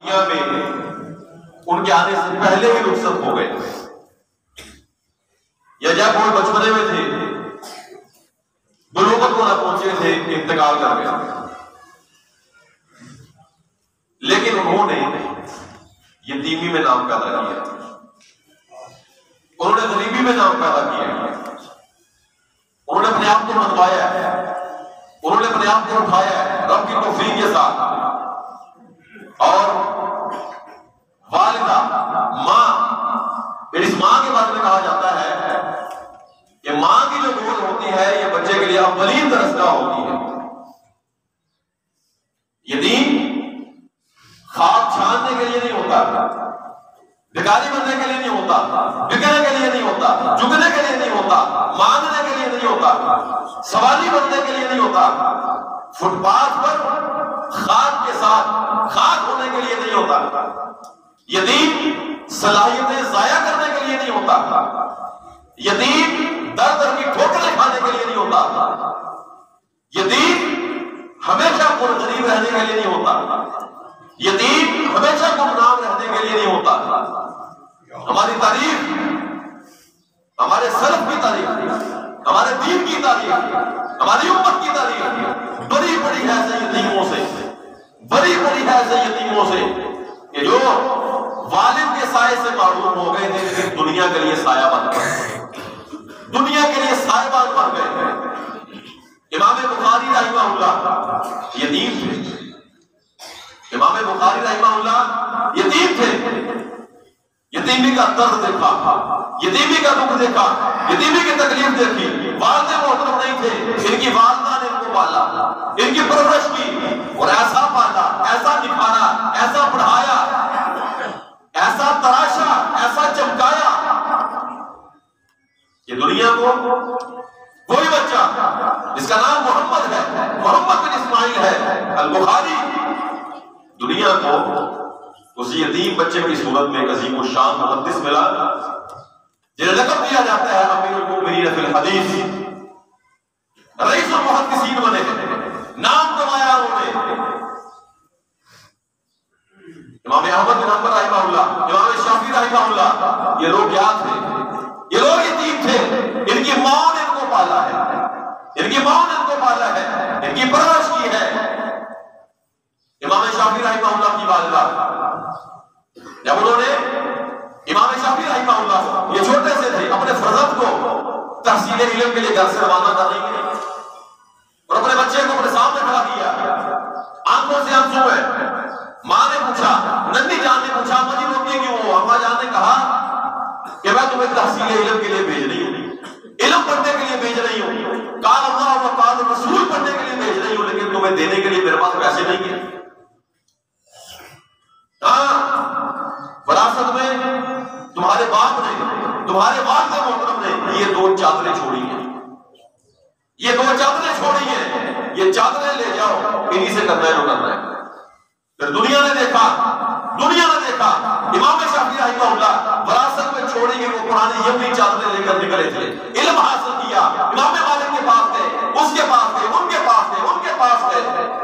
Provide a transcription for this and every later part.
میں ان کے آنے سے پہلے ہی رخصت ہو گئے، یا جب وہ بچپنے میں تھے بلوغت کو نہ پہنچے تھے کہ انتقال کر گیا، لیکن انہوں نے یتیمی میں نام پیدا کیا، انہوں نے غریبی میں نام پیدا کیا، انہوں نے اپنے آپ کو منوایا ہے، انہوں نے اپنے آپ کو اٹھایا ہے رب کی توفیق کے ساتھ۔ اور والدہ ماں، اس ماں کے بارے میں کہا جاتا ہے کہ ماں کی جو گود ہوتی ہے یہ بچے کے لیے اولین درسگاہ ہوتی ہے۔ یتیم خواب چھاننے کے لیے نہیں ہوتا، بھکاری بننے کے لیے نہیں ہوتا، بکنے کے لیے نہیں ہوتا، جھکنے کے لیے نہیں ہوتا، مانگنے کے لیے نہیں ہوتا، سواری بننے کے لیے نہیں ہوتا، فٹ پاتھ پر خاک کے ساتھ خاک ہونے کے لیے نہیں ہوتا، یتیم صلاحیتیں ضائع کرنے کے لیے نہیں ہوتا، یتیم در در کی ٹھوکریں کھانے کے لیے نہیں ہوتا، یتیم ہمیشہ غریب رہنے کے لیے نہیں ہوتا، یتیم ہمیشہ گمنام رہنے کے لیے نہیں ہوتا۔ ہماری تاریخ، ہمارے سلف کی تاریخ، ہمارے دین کی تاریخ، ہماری امت کی تاریخ بڑی بڑی ہے ایسے یتیموں سے، بڑی بڑی ہے ایسے یتیموں سے کہ جو والد کے سائے سے محروم ہو گئے تھے لیکن دنیا کے لیے سایہ بن گئے، دنیا کے لیے سائبان بن گئے۔ امام بخاری رحمہ اللہ یتیم تھے، امام بخاری رحمہ اللہ یتیم تھے، یتیمی کا درد دیکھا، یتیمی کا دکھ دیکھا، یتیمی کی تکلیف دیکھی۔ والد محترم نہیں تھے، ان کی والدہ نے ان کو پالا، ان کی پرورش کی اور ایسا پالا، ایسا نکھارا، ایسا پڑھایا، ایسا تراشا، ایسا چمکایا کہ دنیا کو کوئی بچہ جس کا نام محمد ہے، محمد بن اسماعیل ہے البخاری، دنیا کو اس یتیم بچے کی صورت میں ایک عظیم الشان محدث ملا جنہیں لقب دیا جاتا ہے امیر المؤمنین فی الحدیث، رئیس المحدثین بنے، نام کمایا انہوں نے۔ امام احمد بن حنبل رحمہ اللہ، امام شافعی رحمہ اللہ، یہ لوگ کیا تھے؟ یہ لوگ یتیم تھے، ان کی ماں نے ان کو پالا ہے، ان کی ماں نے ان کو پالا ہے، ان کی پرورش کی ہے۔ امام شافعی رحمہ اللہ کی والدہ، جب انہوں نے امام شافعی رحمہ اللہ یہ چھوٹے سے تھے، اپنے فرزند کو تحصیل علم کے لیے گھر سے روانہ کر رہی ہیں اور اپنے بچے کو اپنے سامنے کھڑا کیا، آنکھوں سے آنسو ہے۔ ماں نے پوچھا، ننی جان نے پوچھا، مجھے روتی کیوں ہو؟ اما جان نے کہا کہ میں تمہیں تحصیل علم کے لیے بھیج رہی ہوں، علم پڑھنے کے لیے بھیج رہی ہوں، قال اللہ و قال رسول پڑھنے کے لیے بھیج رہی ہوں، لیکن تمہیں دینے کے لیے میرے پاس پیسے نہیں ہیں۔ وراثت میں تمہارے باپ نے، تمہارے والد محترم نے یہ دو چادریں چھوڑی ہیں، یہ دو چادریں چھوڑی ہیں، یہ چادریں لے جاؤ، انہی سے کرنا ہے جو کرنا ہے۔ پھر دنیا نے دیکھا امام شافعی رحمہ اللہ وراثت میں چھوڑی گئی وہ پرانی یمنی چادریں لے کر نکلے تھے، علم حاصل کیا، امام مالک کے پاس گئے، اس کے پاس گئے، ان کے پاس گئے، ان کے پاس گئے،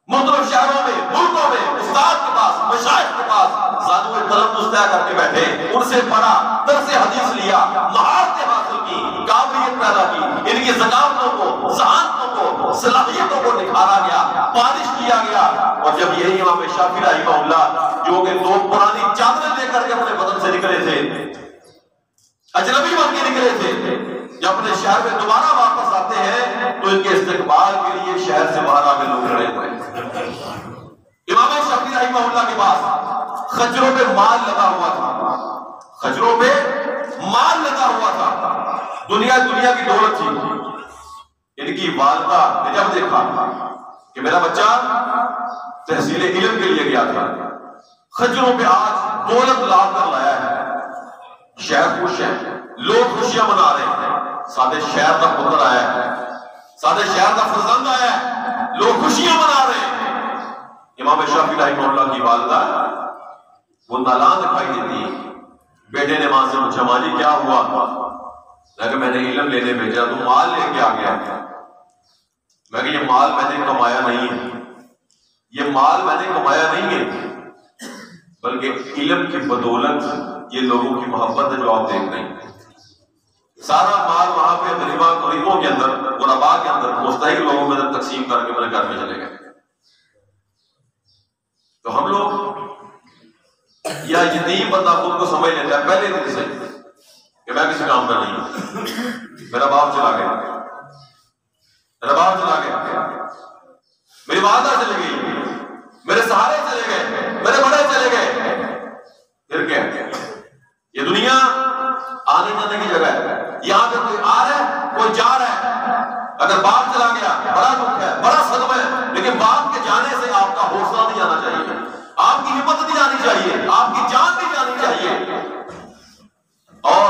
مختلف شہروں میں، ملکوں میں، استاد کے پاس، مشائخ کے پاس زانوئے قلم مستعد کر کے بیٹھے، ان سے پڑھا، درس حدیث لیا، مہارتیں حاصل کی، قابلیت پیدا کی، ان کی ذکاوتوں کو، ذہانتوں کو، صلاحیتوں کو نکھارا گیا، پالش کیا گیا۔ اور جب یہی امام شافعی رحمہ اللہ جو کہ دو پرانی چادریں لے کر کے اپنے بدن سے نکلے تھے، اجنبی بن کے نکلے تھے، جب اپنے شہر میں دوبارہ واپس آتے ہیں تو ان کے استقبال کے لیے شہر سے باہر آگے لوگ کھڑے ہوئے۔ امام شافعی رحمہ اللہ کے پاس خچروں پہ مال لگا ہوا تھا، خچروں پہ مال لگا ہوا تھا، دنیا کی دولت تھی۔ ان کی والدہ نے جب دیکھا کہ میرا بچہ تحصیل علم کے لیے گیا تھا، خچروں پہ آج دولت لاد کر لایا ہے، شہر خوش ہے، لوگ خوشیاں منا رہے ہیں، سارے شہر کا پتر آیا ہے، سارے شہر کا فرزند آیا ہے، لوگ خوشیاں منا رہے ہیں۔ امام شافعی رحمہ اللہ کی والدہ وہ نالان دکھائی دیتی ہے۔ بیٹے نے ماں سے پوچھا، ماں جی کیا ہوا؟ میں نے علم لینے بھیجا، تو مال لے کے آ گیا۔ میں کہ یہ مال میں نے کمایا نہیں ہے، یہ مال میں نے کمایا نہیں ہے، بلکہ علم کی بدولت یہ لوگوں کی محبت ہے جو آپ دیکھ رہے ہیں. سارا مال وہاں پہ غریبوں کے اندر، غرباء کے اندر، مستحق لوگوں میں تقسیم کر کے میرے گھر میں چلے گئے. تو ہم لوگ یا یتیم بندہ خود کو سمجھ لیتا ہے پہلے دن سے کہ میں کسی کام کا نہیں ہوں، میرا باپ چلا گیا، میرا باپ چلا گیا، میری والدہ چلی گئی، میرے سہارے چلے گئے، میرے بڑے چلے گئے. پھر کیا؟ یہ دنیا آنے جانے کی جگہ ہے. یہاں پہ کوئی آ رہا ہے، کوئی جا رہا ہے. اگر باپ چلا گیا بڑا دکھ ہے، بڑا صدمہ ہے، لیکن باپ کے جانے سے آپ کا حوصلہ نہیں جانا چاہیے، آپ کی ہمت نہیں جانی چاہیے، آپ کی جان نہیں جانی چاہیے، اور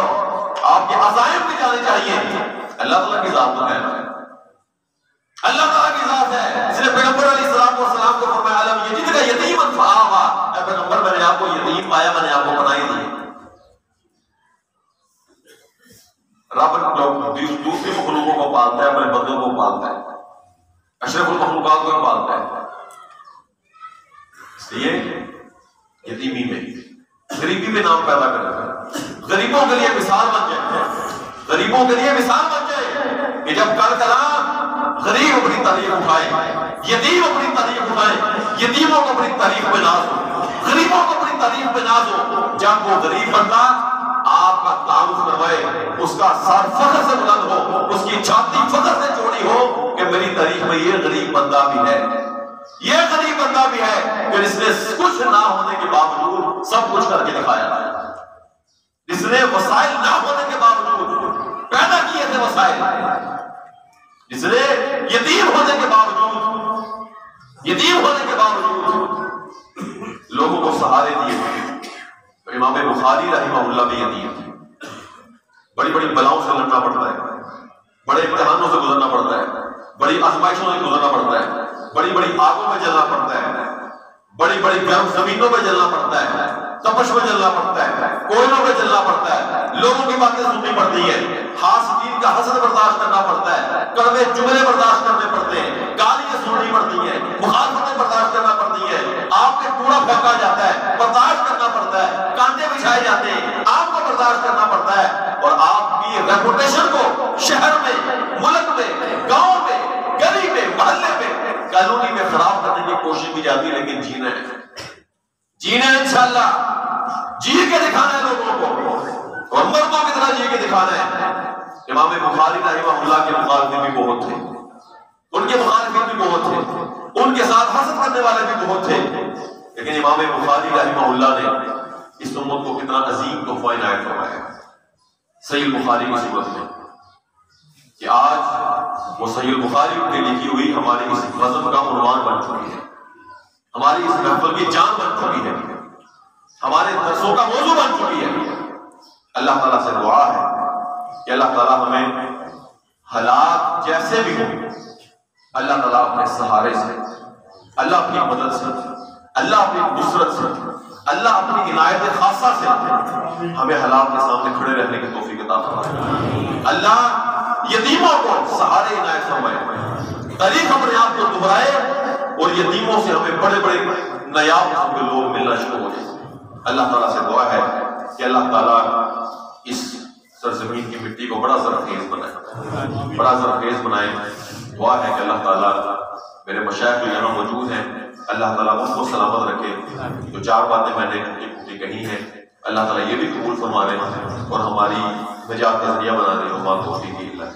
آپ کے عزائم نہیں جانے چاہیے. اللہ تعالیٰ کی ذات تو ہے، اللہ تعالیٰ کی ذات ہے. اس نے پیغمبر علیہ السلام کو فرمایا علم یجد کا یتیما فآویٰ، اے پیغمبر میں نے آپ کو یتیم پایا، میں نے آپ کو پناہی دی. رب دوسری مخلوقوں کو پالتا ہے، اپنے بندوں کو پالتا ہے، اشرف المخلوقات کو پالتا ہے. اس لیے یتیمی میں غریبی میں نام پیدا کرتا ہے. غریبوں کے لیے مثال بن جائے، غریبوں کے لیے مثال بن جائے کہ جب کل کلا غریب اپنی تاریخ اٹھائے، یتیم اپنی تاریخ اٹھائے، یتیموں کو اپنی تاریخ پہ ناز ہو، غریبوں کو اپنی تاریخ پہ ناز ہو. جب وہ غریب بندہ آپ کا تعارف کروائے، اس کا سر فخر سے بلند ہو، اس کی چھاتی فخر سے چوڑی ہو کہ میری تاریخ میں یہ غریب بندہ بھی ہے، یہ غریب بندہ بھی ہے کہ جس نے کچھ نہ ہونے کے باوجود سب کچھ کر کے دکھایا، جس نے وسائل نہ ہونے کے باوجود پیدا کیے تھے وسائل، جس نے یتیم ہونے کے باوجود لوگوں کو سہارے دیے تھے. امام بخاری رحمہ اللہ بھی یتیم تھے. بڑی بڑی بلاؤں سے لڑنا پڑتا ہے، بڑے امتحانوں سے گزرنا پڑتا ہے، بڑی آزمائشوں سے گزرنا پڑتا ہے، بڑی بڑی آگوں میں جلنا پڑتا ہے، بڑی بڑی گرم زمینوں میں جلنا پڑتا ہے، تپش میں جلنا پڑتا ہے، کوئلوں میں جلنا پڑتا ہے، لوگوں کی باتیں سننی پڑتی ہیں، حاسدین کا حسد برداشت کرنا پڑتا ہے، کڑوے جملے برداشت کرنے پڑتے ہیں، گالیاں سننی پڑتی ہیں، مخالفتیں برداشت کرنا پڑتی ہیں، آپ کے کوڑا پھینکا جاتا ہے، برداشت کرنا پڑتا ہے، کانٹے بچھائے جاتے ہیں، آپ کو برداشت کرنا پڑتا ہے، اور آپ کی ریپوٹیشن کو شہر میں، ملک میں، گاؤں میں، گلی میں، محلے میں، کالونی میں خراب کرنے کی کوشش کی جاتی ہے. لیکن جینا ہے انشاءاللہ، جی کے دکھانا ہے لوگوں کو، اور مردوں کی طرح جی کے دکھانا ہے. امام بخاری رحمہ اللہ کے مخالفین بھی بہت تھے، ان کے مخالفین بھی بہت تھے، ان کے ساتھ حسد کرنے والے بھی بہت تھے، لیکن امام بخاری رحمہ اللہ نے اس امت کو کتنا عظیم تحفہ عنایت فرمایا صحیح بخاری کی صورت میں، کہ آج وہ صحیح بخاری کے لکھی ہوئی ہماری اس غزل کا عنوان بن چکی ہے، ہماری اس محفل کی جان بن چکی ہے، ہمارے درسوں کا موضوع بن چکی ہے. اللہ تعالیٰ سے دعا ہے کہ اللہ تعالیٰ ہمیں حالات جیسے بھی ہوں، اللہ تعالیٰ اپنے سہارے سے، اللہ اپنی مدد سے، اللہ اپنی نصرت سے، اللہ اپنی عنایت خاصہ سے ہمیں حالات کے سامنے کھڑے رہنے کی توفیق عطا فرمائے. اللہ یتیموں کو سہارے عنایت فرمائے، تاریخ اپنے آپ کو دہرائے، اور یتیموں سے ہمیں بڑے بڑے نایاب قسم کے لوگ ملنا شروع ہو جائے. اللہ تعالیٰ سے دعا ہے کہ اللہ تعالیٰ اس سرزمین کی مٹی کو بڑا زرخیز بنائے، بڑا زرخیز بنائے. دعا ہے کہ اللہ تعالیٰ میرے مشائخ جو یہاں موجود ہیں، اللہ تعالیٰ ان کو سلامت رکھے. جو چار باتیں میں نے ٹوٹی پھوٹی کہی ہیں، اللہ تعالیٰ یہ بھی قبول فرما لے اور ہماری نجات کا ذریعہ بنا دے. توفیق اللہ.